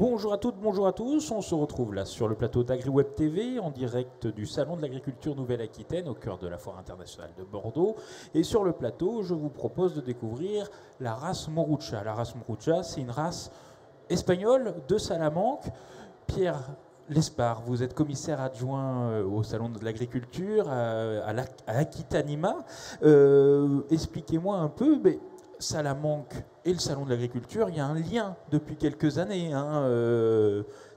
Bonjour à toutes, bonjour à tous. On se retrouve là sur le plateau d'AgriWeb TV en direct du Salon de l'Agriculture Nouvelle-Aquitaine au cœur de la Foire internationale de Bordeaux. Et sur le plateau, je vous propose de découvrir la race Morucha. La race Morucha, c'est une race espagnole de Salamanque. Pierre Lespard, vous êtes commissaire adjoint au Salon de l'Agriculture à Aquitanima. Expliquez-moi un peu, Salamanque et le Salon de l'Agriculture, il y a un lien depuis quelques années,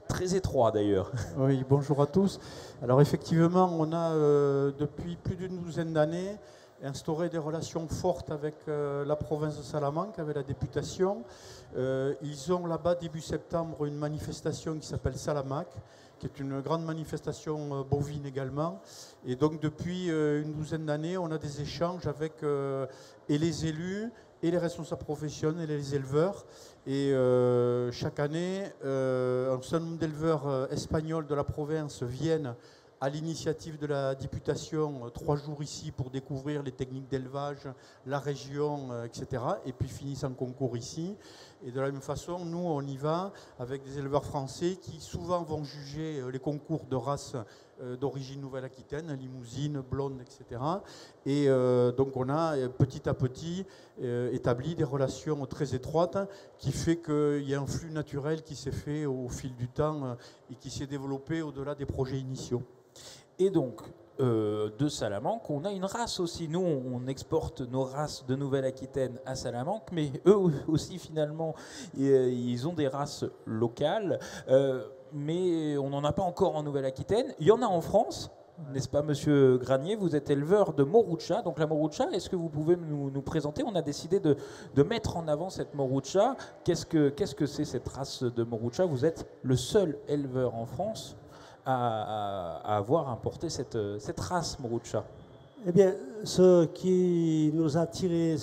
très étroit d'ailleurs. Oui, bonjour à tous. Alors effectivement, on a depuis plus d'une douzaine d'années instauré des relations fortes avec la province de Salamanque, avec la députation. Ils ont là-bas, début septembre, une manifestation qui s'appelle Salamac, qui est une grande manifestation bovine également. Et donc depuis une douzaine d'années, on a des échanges avec et les élus, et les responsables professionnels et les éleveurs. Et chaque année, un certain nombre d'éleveurs espagnols de la province viennent à l'initiative de la députation 3 jours ici pour découvrir les techniques d'élevage, la région, etc. Et puis finissent en concours ici. Et de la même façon, nous, on y va avec des éleveurs français qui souvent vont juger les concours de races d'origine Nouvelle-Aquitaine, Limousine, Blonde, etc. Et donc on a petit à petit établi des relations très étroites qui fait qu'il y a un flux naturel qui s'est fait au fil du temps et qui s'est développé au-delà des projets initiaux. Et donc, de Salamanque, on a une race aussi. Nous, on exporte nos races de Nouvelle-Aquitaine à Salamanque, mais eux aussi, finalement, ils ont des races locales. Mais on n'en a pas encore en Nouvelle-Aquitaine. Il y en a en France, n'est-ce pas, Monsieur Granier? Vous êtes éleveur de Morucha. Donc la Morucha, est-ce que vous pouvez nous présenter? On a décidé de mettre en avant cette Morucha. Qu'est-ce que c'est cette race de Morucha? Vous êtes le seul éleveur en France à avoir importé cette race Morucha. Eh bien, ce qui nous a attiré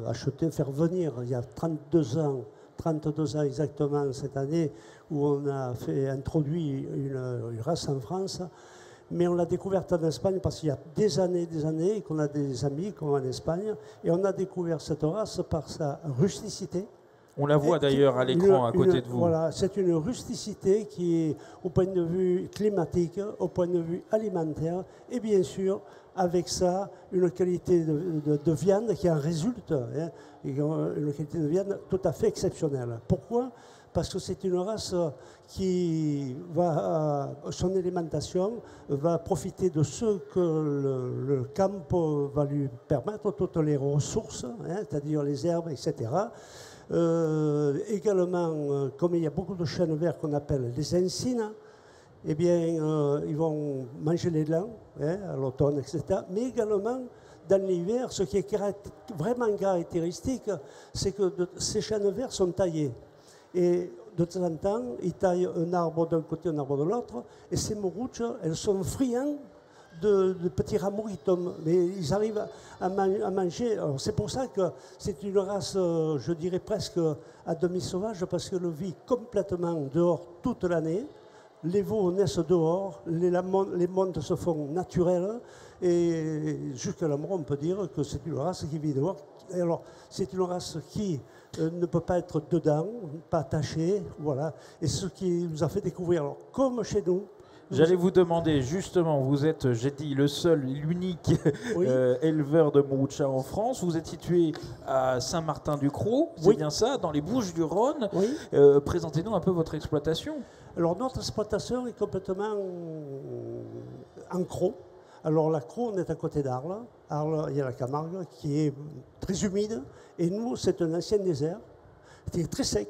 d'acheter, faire venir il y a 32 ans exactement cette année, où on a introduit une race en France, mais on l'a découverte en Espagne parce qu'il y a des années qu'on a des amis comme en Espagne, et on a découvert cette race par sa rusticité. On la voit d'ailleurs à l'écran à côté de vous. Voilà, c'est une rusticité qui est au point de vue climatique, au point de vue alimentaire, et bien sûr, avec ça, une qualité de viande qui en résulte, une qualité de viande tout à fait exceptionnelle. Pourquoi? Parce que c'est une race qui son alimentation va profiter de ce que le campo va lui permettre, toutes les ressources, c'est-à-dire les herbes, etc. Également, comme il y a beaucoup de chênes verts qu'on appelle les encines, eh bien, ils vont manger les lins à l'automne, etc. Mais également, dans l'hiver, ce qui est vraiment caractéristique, c'est que ces chênes verts sont taillés. Et de temps en temps, ils taillent un arbre d'un côté, un arbre de l'autre, et ces moruches, elles sont friandes de petits rameaux qui tombent, mais ils arrivent à manger. C'est pour ça que c'est une race, je dirais presque à demi-sauvage, parce qu'elle vit complètement dehors toute l'année. Les veaux naissent dehors, les montes se font naturelles, et jusqu'à la mort, on peut dire que c'est une race qui vit dehors. Et alors, c'est une race qui ne peut pas être dedans, pas attachée, voilà. Et ce qui nous a fait découvrir, alors, comme chez nous. J'allais vous demander, justement, vous êtes, j'ai dit, le seul, l'unique oui. Éleveur de Morucha en France. Vous êtes situé à Saint-Martin-du-Croc, c'est bien ça, dans les Bouches-du-Rhône. Oui. Présentez-nous un peu votre exploitation. Alors, notre exploitation est complètement en Croc. Alors, la Croc, on est à côté d'Arles. Arles, il y a la Camargue, qui est très humide. Et nous, c'est un ancien désert, qui est très sec,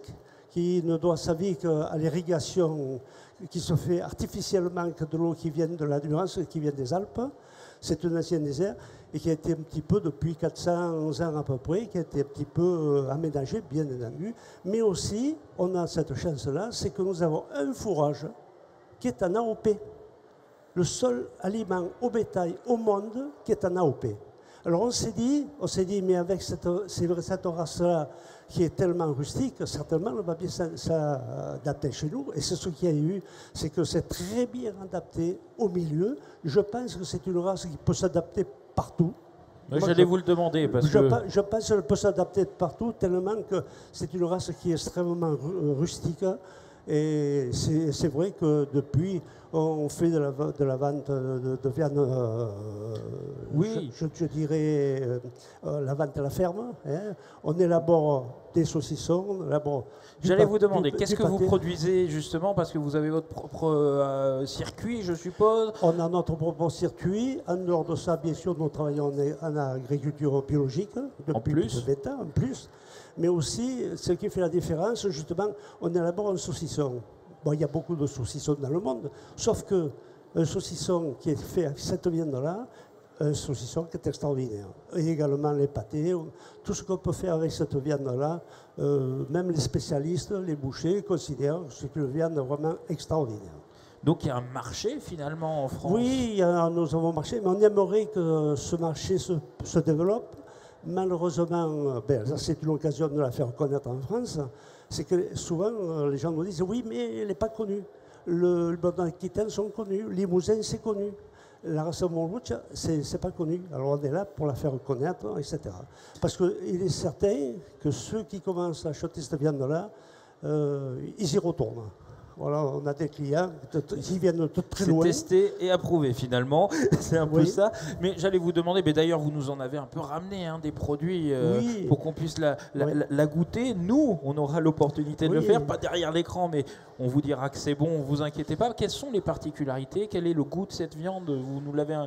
qui ne doit sa vie qu'à l'irrigation qui se fait artificiellement, que de l'eau qui vient de la Durance, qui vient des Alpes. C'est un ancien désert et qui a été un petit peu, depuis 400 ans à peu près, qui a été un petit peu aménagé, bien entendu. Mais aussi, on a cette chance-là, c'est que nous avons un fourrage qui est en AOP. Le seul aliment au bétail au monde qui est en AOP. Alors on s'est dit, mais avec cette race-là qui est tellement rustique, certainement on va bien s'adapter chez nous. Et c'est ce qu'il y a eu, c'est que c'est très bien adapté au milieu. Je pense que c'est une race qui peut s'adapter partout. J'allais vous le demander parce que Je pense qu'elle peut s'adapter partout tellement que c'est une race qui est extrêmement rustique. Et c'est vrai que depuis, on fait de la vente de viande, oui. je dirais la vente à la ferme. Hein. On élabore des saucissons, on élabore j'allais vous demander, qu'est-ce que vous pâté. produisez justement, parce que vous avez votre propre circuit, je suppose. On a notre propre circuit. En dehors de ça, bien sûr, nous travaillons en agriculture biologique depuis plus de 20 ans, en plus. Mais aussi, ce qui fait la différence, justement, on élabore un saucisson. Bon, il y a beaucoup de saucissons dans le monde, sauf qu'un saucisson qui est fait avec cette viande-là, un saucisson qui est extraordinaire. Et également les pâtés, tout ce qu'on peut faire avec cette viande-là, même les spécialistes, les bouchers considèrent que c'est une viande vraiment extraordinaire. Donc il y a un marché finalement en France. Oui, nous avons un marché, mais on aimerait que ce marché se développe. Malheureusement, ça c'est une occasion de la faire connaître en France, c'est que souvent les gens nous disent oui, mais elle n'est pas connue. Le Bordeaux-Aquitaine sont connus, Limousin c'est connu. La race Morucha, c'est pas connu. Alors on est là pour la faire connaître, etc. Parce qu'il est certain que ceux qui commencent à acheter cette viande-là, ils y retournent. Voilà, on a des clients qui viennent de très loin. C'est testé et approuvé finalement, c'est un peu Oui. ça. Mais j'allais vous demander, mais d'ailleurs vous nous en avez un peu ramené des produits Oui. pour qu'on puisse la goûter. Nous, on aura l'opportunité de le Oui. faire, pas derrière l'écran, mais on vous dira que c'est bon, vous inquiétez pas. Quelles sont les particularités? Quel est le goût de cette viande? Vous nous l'avez,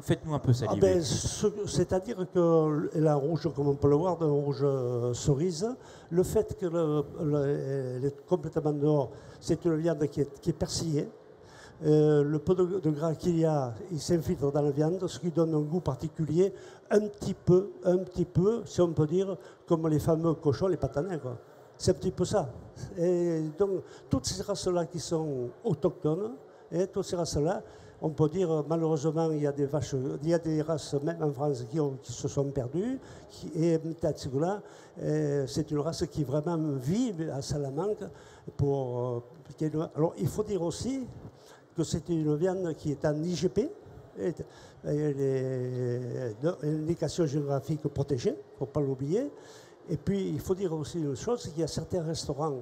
faites-nous un peu saliver. C'est-à-dire qu'elle est rouge, comme on peut le voir, d'un rouge cerise. Le fait qu'elle est complètement dehors, c'est une viande qui est persillée. Le peu de gras qu'il y a, il s'infiltre dans la viande, ce qui donne un goût particulier, un petit peu, si on peut dire, comme les fameux cochons, les patanins, quoi. C'est un petit peu ça. Et donc, toutes ces races-là qui sont autochtones, et toutes ces races-là, on peut dire, malheureusement, il y a des vaches, il y a des races, même en France, qui se sont perdues. Et Mtatsugula, c'est une race qui vraiment vit à Salamanque. Alors, il faut dire aussi que c'est une viande qui est en IGP, une indication géographique protégée, il ne faut pas l'oublier. Et puis, il faut dire aussi une chose, c'est qu'il y a certains restaurants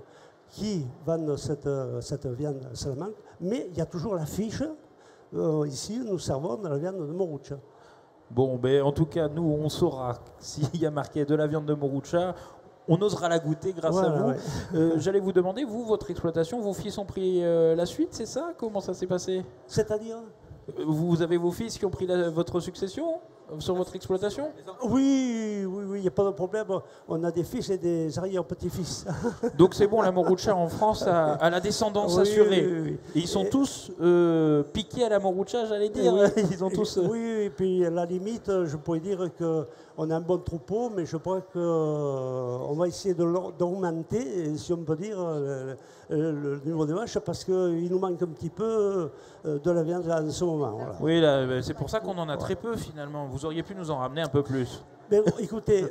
qui vendent cette viande à Salamanque, mais il y a toujours la fiche. Ici, nous servons de la viande de Morucha. Bon, en tout cas, nous, on saura s'il y a marqué de la viande de Morucha. On osera la goûter grâce à vous. Ouais. J'allais vous demander, vous, votre exploitation, vos fils ont pris la suite, c'est ça? Comment ça s'est passé? C'est-à-dire vous avez vos fils qui ont pris votre succession sur votre exploitation? Oui, il n'y a pas de problème. On a des fils et des arrière-petits-fils. Donc c'est bon, la Morucha en France a la descendance assurée. Oui. Et ils sont tous piqués à la Morucha, j'allais dire. Oui, ils ont tous. Oui, et puis à la limite, je pourrais dire qu'on a un bon troupeau, mais je crois qu'on va essayer d'augmenter, si on peut dire, le niveau des vaches, parce qu'il nous manque un petit peu de la viande en ce moment. Voilà. Oui, c'est pour ça qu'on en a très peu finalement. Vous auriez pu nous en ramener un peu plus. Mais écoutez,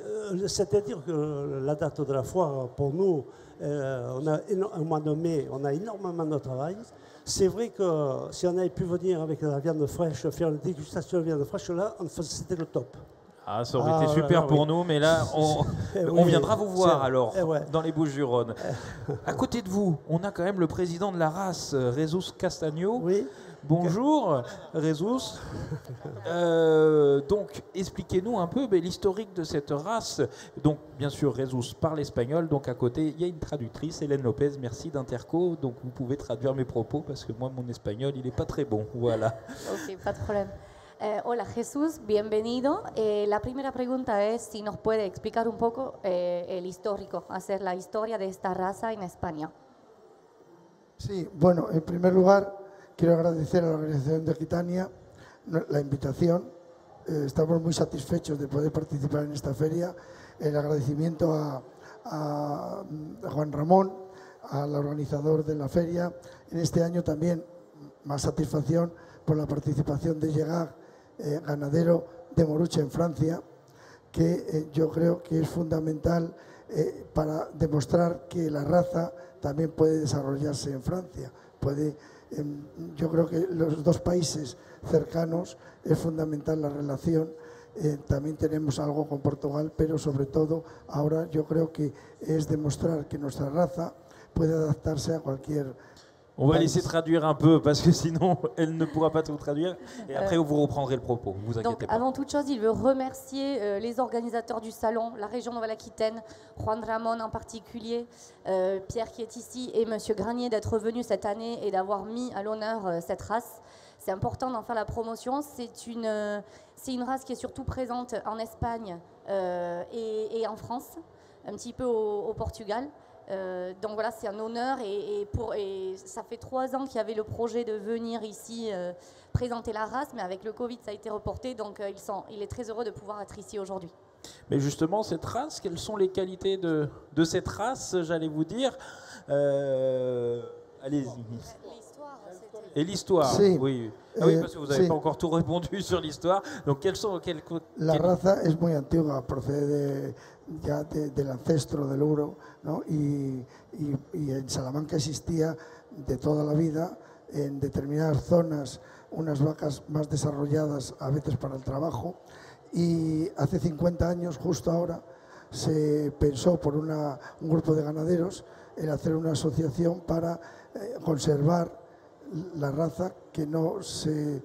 c'est-à-dire que la date de la foire, pour nous, on a un mois de mai, on a énormément de travail. C'est vrai que si on avait pu venir avec la viande fraîche, faire une dégustation de viande fraîche, là, c'était le top. Ah, ça aurait été super pour nous, mais là, on viendra vous voir alors, dans les Bouches-du-Rhône. À côté de vous, on a quand même le président de la race, Jesus Castagno. Oui. Bonjour, Jesus. Donc, expliquez-nous un peu l'historique de cette race. Donc, bien sûr, Jesus parle espagnol. Donc, à côté, il y a une traductrice, Hélène Lopez. Merci d'Interco. Donc, vous pouvez traduire mes propos parce que moi, mon espagnol, il n'est pas très bon. Voilà. Ok, pas de problème. Hola Jesús, bienvenido. La primera pregunta es si nos puede explicar un poco el histórico, hacer la historia de esta raza en España. Sí, bueno, en primer lugar quiero agradecer a la organización de Aquitania la invitación. Estamos muy satisfechos de poder participar en esta feria. El agradecimiento a Juan Ramón, al organizador de la feria. En este año también más satisfacción por la participación de Llegar, ganadero de Morucha en Francia, que yo creo que es fundamental para demostrar que la raza también puede desarrollarse en Francia. Yo creo que los dos países cercanos es fundamental la relación También tenemos algo con Portugal, pero sobre todo ahora yo creo que es demostrar que nuestra raza puede adaptarse a cualquier On va país. laisser traduire un peu parce que sinon elle ne pourra pas tout traduire. Et après vous reprendrez le propos, ne vous Donc, inquiétez pas. avant toute chose, il veut remercier les organisateurs du salon, la région Nouvelle-Aquitaine, Juan Ramon en particulier, Pierre qui est ici et Monsieur Granier d'être venus cette année et d'avoir mis à l'honneur cette race. C'est important d'en faire la promotion. C'est une race qui est surtout présente en Espagne et en France, un petit peu au Portugal. Donc voilà, c'est un honneur et ça fait 3 ans qu'il y avait le projet de venir ici présenter la race, mais avec le Covid ça a été reporté, donc il est très heureux de pouvoir être ici aujourd'hui. Mais justement, cette race, quelles sont les qualités de cette race, j'allais vous dire allez-y. Et l'histoire, Sí. oui. Ah oui, parce que vous n'avez Sí. pas encore tout répondu sur l'histoire. Donc quelles sont... La raza es muy antigua, procede ya del ancestro del Uro, ¿no? Y en Salamanca existía de toda la vida, en determinadas zonas, unas vacas más desarrolladas a veces para el trabajo. Y hace 50 años, justo ahora, se pensó por un grupo de ganaderos en hacer una asociación para conservar la raza, que no se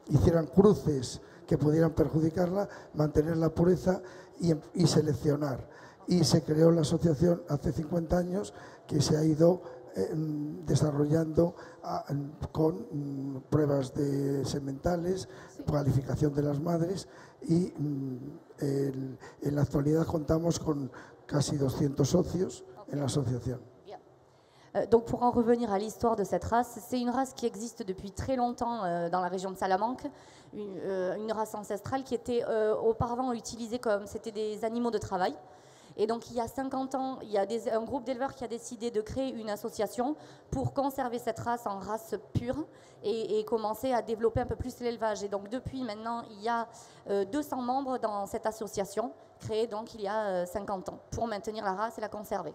hicieran cruces que pudieran perjudicarla, mantener la pureza y seleccionar. Y se creó la asociación hace 50 años, que se ha ido desarrollando con pruebas de sementales, calificación de las madres, y en la actualidad contamos con casi 200 socios en la asociación. Donc pour en revenir à l'histoire de cette race, c'est une race qui existe depuis très longtemps dans la région de Salamanque, une race ancestrale qui était auparavant utilisée comme c'était des animaux de travail. Et donc il y a 50 ans, il y a un groupe d'éleveurs qui a décidé de créer une association pour conserver cette race en race pure et commencer à développer un peu plus l'élevage. Et donc depuis maintenant, il y a 200 membres dans cette association, créée donc il y a 50 ans, pour maintenir la race et la conserver.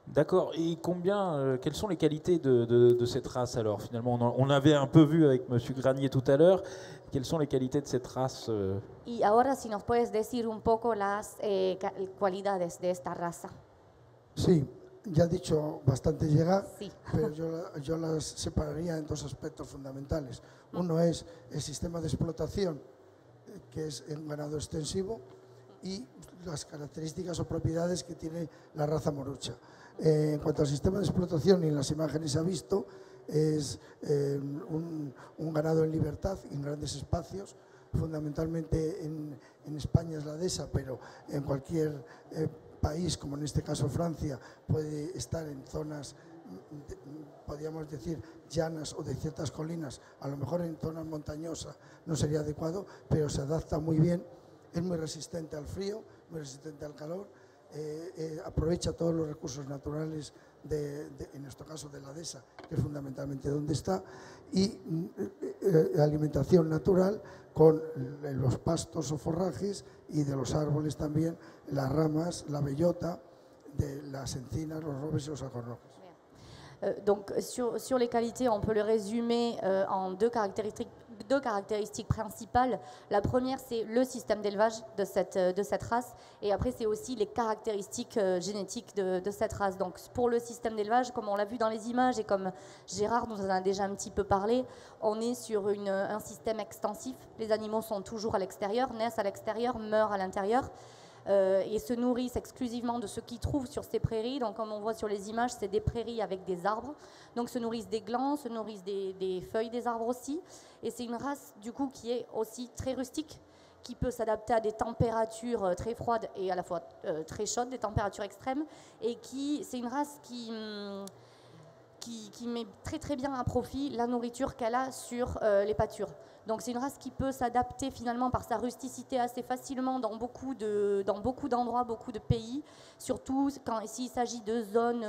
D'accord. Et quelles sont les qualités de cette race alors finalement on avait un peu vu avec Monsieur Granier tout à l'heure. Quelles sont les qualités de cette race Y ahora si nos puedes decir un poco las cualidades de esta raza. Sí, ya he dicho bastante llegar, Sí. pero yo las separaría en 2 aspectos fundamentales. Uno es el sistema de explotación, que es un ganado extensivo, y las características o propiedades que tiene la raza morucha. En cuanto al sistema de explotación, y en las imágenes se ha visto, es un ganado en libertad, en grandes espacios, fundamentalmente en España es la dehesa, pero en cualquier país, como en este caso Francia, puede estar en zonas, podríamos decir, llanas o de ciertas colinas, a lo mejor en zonas montañosas no sería adecuado, pero se adapta muy bien, es muy resistente al frío, muy resistente al calor, aprovecha todos los recursos naturales, en nuestro caso de la dehesa, que es fundamentalmente donde está, y alimentación natural con los pastos o forrajes y de los árboles también, las ramas, la bellota, de las encinas, los robes y los alcornoques. Donc sur les qualités, on peut le résumer en deux caractéristiques principales. La première, c'est le système d'élevage de cette race, et après, c'est aussi les caractéristiques génétiques de cette race. Donc pour le système d'élevage, comme on l'a vu dans les images et comme Gérard nous en a déjà un petit peu parlé, on est sur un système extensif. Les animaux sont toujours à l'extérieur, naissent à l'extérieur, meurent à l'intérieur. Et se nourrissent exclusivement de ce qu'ils trouvent sur ces prairies. Donc comme on voit sur les images, c'est des prairies avec des arbres. Donc se nourrissent des glands, se nourrissent des feuilles des arbres aussi. Et c'est une race du coup qui est aussi très rustique, qui peut s'adapter à des températures très froides et à la fois très chaudes, des températures extrêmes. Et c'est une race qui met très très bien à profit la nourriture qu'elle a sur les pâtures. Donc c'est une race qui peut s'adapter finalement par sa rusticité assez facilement dans beaucoup d'endroits, beaucoup de pays, surtout s'il s'agit de zones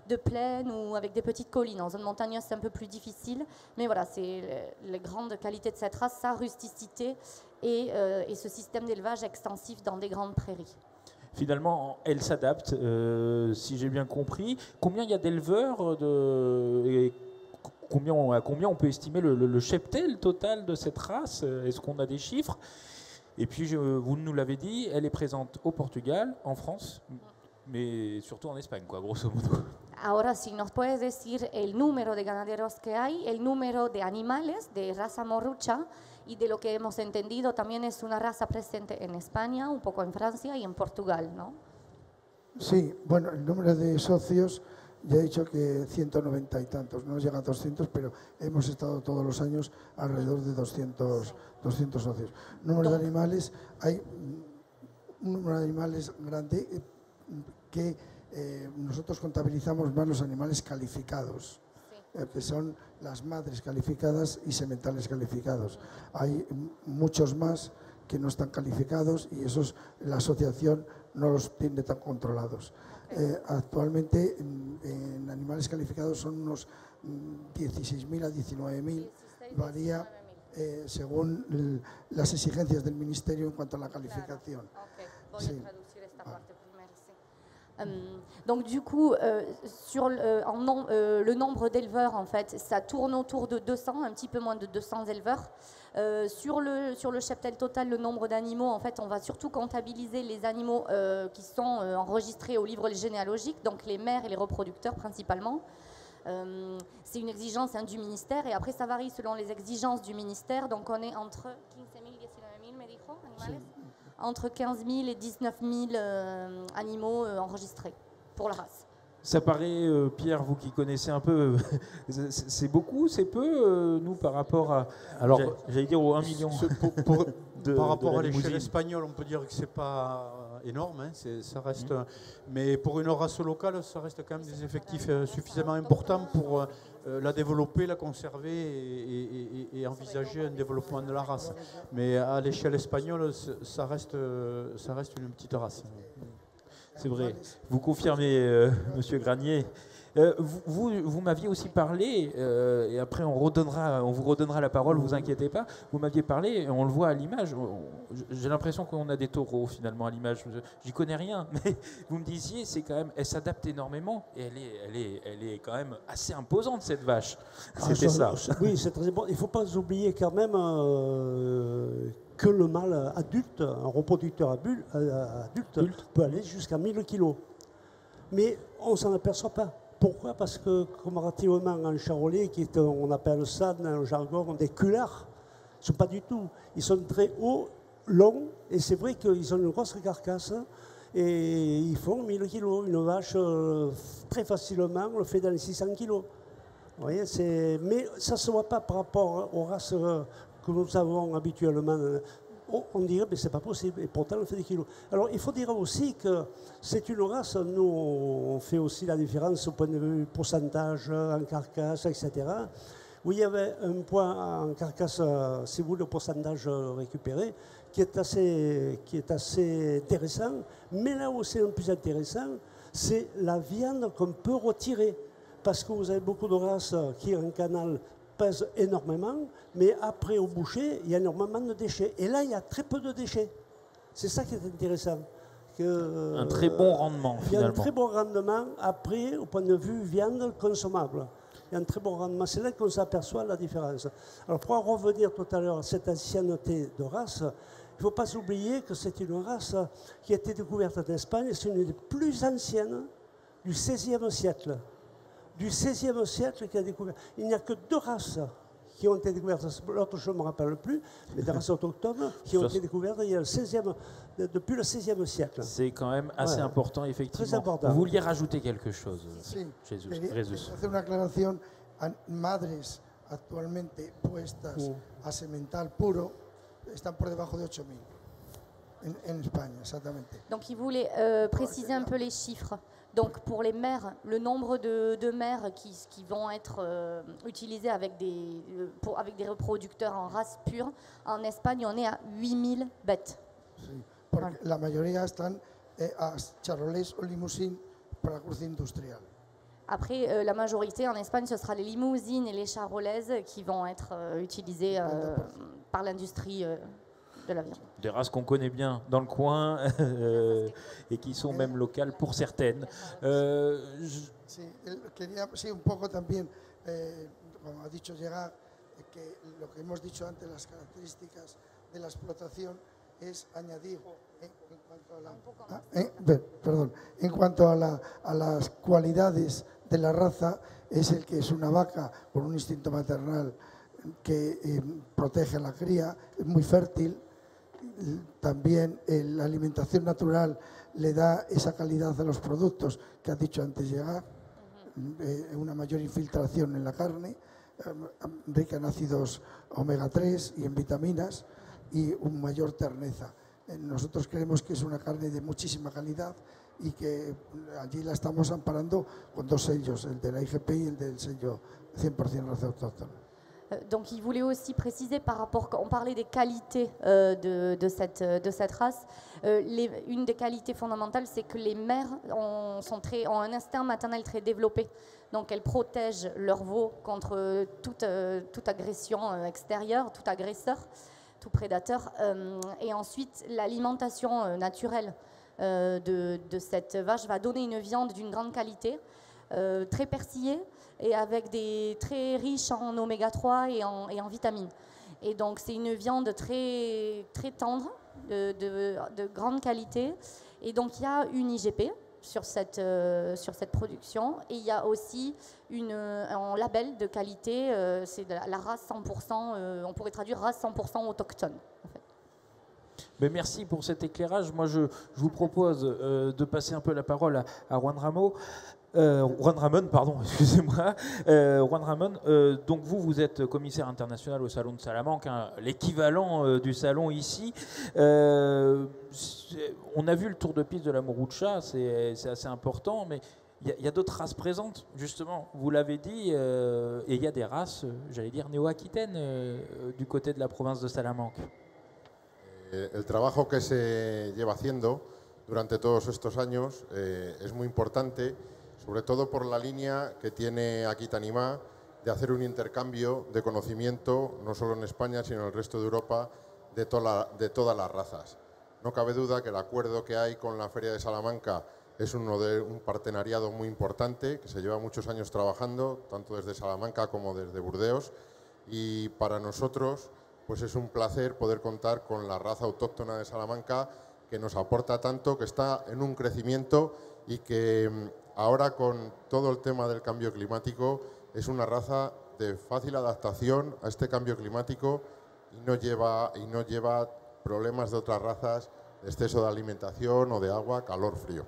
de plaine ou avec des petites collines. En zone montagneuse, c'est un peu plus difficile, mais voilà, c'est les grandes qualités de cette race, sa rusticité et ce système d'élevage extensif dans des grandes prairies. Finalement, elle s'adapte, si j'ai bien compris. Combien il y a d'éleveurs et à combien on peut estimer le cheptel total de cette race? Est-ce qu'on a des chiffres? Et puis, vous nous l'avez dit, elle est présente au Portugal, en France, mais surtout en Espagne, quoi, grosso modo. Ahora, si nos puedes decir el número de ganaderos que hay, el número de animales de raza morrucha y de lo que hemos entendido también es una raza presente en España, un poco en Francia y en Portugal, ¿no? Sí, bueno, el número de socios, ya he dicho que 190 y tantos, no llega a 200, pero hemos estado todos los años alrededor de 200 socios. Número de animales, hay un número de animales grande que nosotros contabilizamos más los animales calificados, que son las madres calificadas y sementales calificados. Hay muchos más que no están calificados y esos la asociación no los tiene tan controlados. Actualmente en animales calificados son unos 16.000 a 19.000, varía según las exigencias del Ministerio en cuanto a la calificación. Sí. Donc du coup, sur le nombre d'éleveurs, en fait, ça tourne autour de 200, un petit peu moins de 200 éleveurs. Sur le cheptel total, le nombre d'animaux, en fait, on va surtout comptabiliser les animaux qui sont enregistrés au livre généalogique, donc les mères et les reproducteurs principalement. C'est une exigence du ministère et après ça varie selon les exigences du ministère. Donc on est entre 15.000 et 19.000, me dijo, animales. Entre 15 000 et 19 000 animaux enregistrés pour la race. Ça paraît, Pierre, vous qui connaissez un peu, c'est beaucoup, c'est peu, nous, par rapport à, alors, j'allais dire, aux 1 million par rapport à l'échelle espagnole, on peut dire que c'est pas énorme, hein, ça reste, mais pour une race locale, ça reste quand même des effectifs suffisamment importants pour la développer, la conserver et envisager un développement de la race. Mais à l'échelle espagnole, ça reste une petite race. C'est vrai. Vous confirmez, Monsieur Granier. Vous m'aviez aussi parlé, et après on vous redonnera la parole, vous inquiétez pas. Vous m'aviez parlé, et on le voit à l'image. J'ai l'impression qu'on a des taureaux finalement à l'image. J'y connais rien, mais vous me disiez, c'est quand même, elle s'adapte énormément et elle est quand même assez imposante cette vache. C'était ça. Oui, c'est très important. Il ne faut pas oublier quand même que le mâle adulte, un reproducteur adulte peut aller jusqu'à 1000 kg. Mais on ne s'en aperçoit pas. Pourquoi? Parce que comparativement en charolais, on appelle ça dans le jargon des culards, ils ne sont pas du tout. Ils sont très hauts, longs, et c'est vrai qu'ils ont une grosse carcasse, et ils font 1000 kg. Une vache, très facilement, on le fait dans les 600 kg. Vous voyez, mais ça ne se voit pas par rapport aux races que nous avons habituellement. On dirait que ce n'est pas possible, et pourtant on fait des kilos. Alors il faut dire aussi que c'est une race, nous on fait aussi la différence au point de vue pourcentage, en carcasse, etc. Où il y avait un point en carcasse, si vous voulez, le pourcentage récupéré, qui est assez intéressant. Mais là où c'est le plus intéressant, c'est la viande qu'on peut retirer. Parce que vous avez beaucoup de races qui en canal pèse énormément, mais après au boucher, il y a énormément de déchets. Et là, il y a très peu de déchets. C'est ça qui est intéressant. Un très bon rendement, finalement. Il y a un très bon rendement, après, au point de vue viande consommable. Il y a un très bon rendement. C'est là qu'on s'aperçoit la différence. Alors, pour en revenir tout à l'heure à cette ancienneté de race, il ne faut pas oublier que c'est une race qui a été découverte en Espagne. C'est une des plus anciennes du XVIe siècle. Du XVIe siècle qui a découvert. Il n'y a que 2 races qui ont été découvertes, l'autre je ne me rappelle plus, mais des races autochtones qui ont été découvertes il y a depuis le XVIe siècle. C'est quand même assez important, effectivement. Très important. Vous vouliez rajouter quelque chose, Sí, Jesús. hacer una aclaración. Madres actualmente puestas a semental puro están por debajo de 8.000 en España, exactamente. Donc il voulait préciser un peu les chiffres. Donc pour les mères, le nombre de mères qui vont être utilisées avec des reproducteurs en race pure, en Espagne on est à 8000 bêtes. Sí, porque la mayoría están a charolais o limousine para la cruce industrial. Après, la majorité en Espagne, ce sera les limousines et les charolaises qui vont être utilisées par l'industrie de la viande. Des races qu'on connaît bien dans le coin et qui sont même locales pour certaines. Sí, un poco también, como ha dicho Gerard, que lo que hemos dicho antes, las características de la explotación, es añadir, en cuanto a las cualidades de la raza, es el que es una vaca con un instinto maternal que protege a la cría, es muy fértil. También la alimentación natural le da esa calidad a los productos que has dicho antes llegar, una mayor infiltración en la carne, rica en ácidos omega 3 y en vitaminas y una mayor terneza. Nosotros creemos que es una carne de muchísima calidad y que allí la estamos amparando con 2 sellos, el de la IGP y el del sello 100% raza autóctone. Donc il voulait aussi préciser par rapport, quand on parlait des qualités de cette race, une des qualités fondamentales, c'est que les mères ont un instinct maternel très développé. Donc elles protègent leurs veaux contre toute agression extérieure, tout agresseur, tout prédateur. Et ensuite, l'alimentation naturelle de cette vache va donner une viande d'une grande qualité, très persillée, et avec très riche en oméga 3 et en vitamines. Et donc c'est une viande très, très tendre, de grande qualité. Et donc il y a une IGP sur cette production, et il y a aussi un label de qualité, c'est de la race 100%, on pourrait traduire race 100% autochtone. En fait. Mais merci pour cet éclairage. Moi, je vous propose de passer un peu la parole à Juan Ramon. Juan Ramon, pardon, excusez-moi. Juan Ramon, donc vous êtes commissaire international au Salon de Salamanque, hein, l'équivalent du salon ici. On a vu le tour de piste de la Morucha, c'est assez important, mais il y a d'autres races présentes, justement, vous l'avez dit, et il y a des races, j'allais dire, néo-aquitaines du côté de la province de Salamanque. El trabajo que se lleva haciendo durante todos estos años es muy importante, sobre todo por la línea que tiene Aquitanimá de hacer un intercambio de conocimiento, no solo en España, sino en el resto de Europa, de todas las razas. No cabe duda que el acuerdo que hay con la Feria de Salamanca es un partenariado muy importante, que se lleva muchos años trabajando, tanto desde Salamanca como desde Burdeos, y para nosotros pues es un placer poder contar con la raza autóctona de Salamanca, que nos aporta tanto, que está en un crecimiento y que ahora con todo el tema del cambio climático es una raza de fácil adaptación a este cambio climático y no lleva problemas de otras razas de exceso de alimentación o de agua, calor, frío.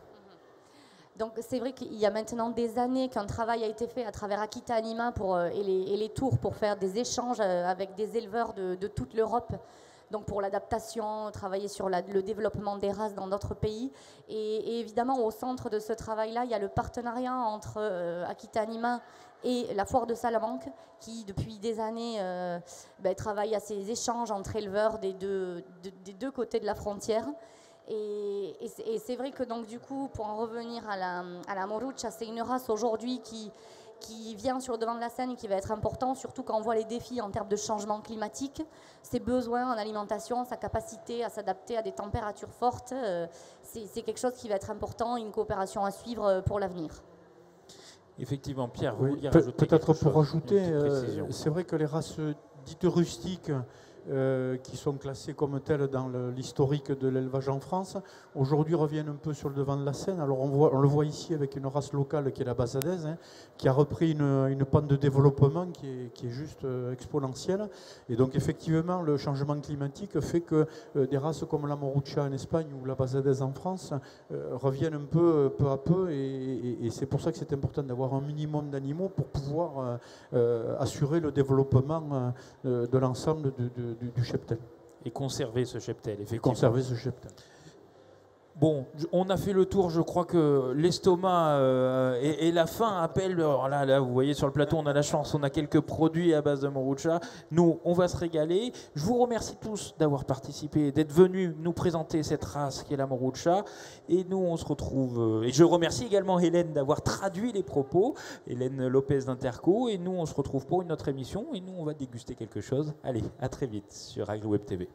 Donc c'est vrai qu'il y a maintenant des années qu'un travail a été fait à travers Aquitanima et les tours pour faire des échanges avec des éleveurs de toute l'Europe. Donc pour l'adaptation, travailler sur le développement des races dans d'autres pays. Et évidemment, au centre de ce travail-là, il y a le partenariat entre Aquitanima et la foire de Salamanque, qui depuis des années travaille à ces échanges entre éleveurs des deux côtés de la frontière. Et c'est vrai que donc du coup, pour en revenir à la Morucha, c'est une race aujourd'hui qui vient sur le devant de la scène et qui va être important, surtout quand on voit les défis en termes de changement climatique, ses besoins en alimentation, sa capacité à s'adapter à des températures fortes, c'est quelque chose qui va être important, une coopération à suivre pour l'avenir. Effectivement, Pierre, vous oui, vouliez rajouter peut-être quelque pour chose, rajouter, une petite précision. c'est vrai que les races dites rustiques, qui sont classées comme telles dans l'historique de l'élevage en France, aujourd'hui reviennent un peu sur le devant de la scène. Alors on le voit ici avec une race locale qui est la Basadaise, hein, qui a repris une pente de développement qui est juste exponentielle. Et donc effectivement, le changement climatique fait que des races comme la Morucha en Espagne ou la Basadaise en France reviennent un peu à peu. Et c'est pour ça que c'est important d'avoir un minimum d'animaux pour pouvoir assurer le développement de l'ensemble du cheptel. Et conserver ce cheptel, effectivement. Conserver ce cheptel. Bon, on a fait le tour, je crois que l'estomac et la faim appellent. Alors là, vous voyez sur le plateau, on a la chance, on a quelques produits à base de Morucha. Nous, on va se régaler. Je vous remercie tous d'avoir participé, d'être venus nous présenter cette race qui est la Morucha. Et nous, on se retrouve. Et je remercie également Hélène d'avoir traduit les propos, Hélène Lopez d'Interco. Et nous, on se retrouve pour une autre émission. Et nous, on va déguster quelque chose. Allez, à très vite sur AgriWeb TV.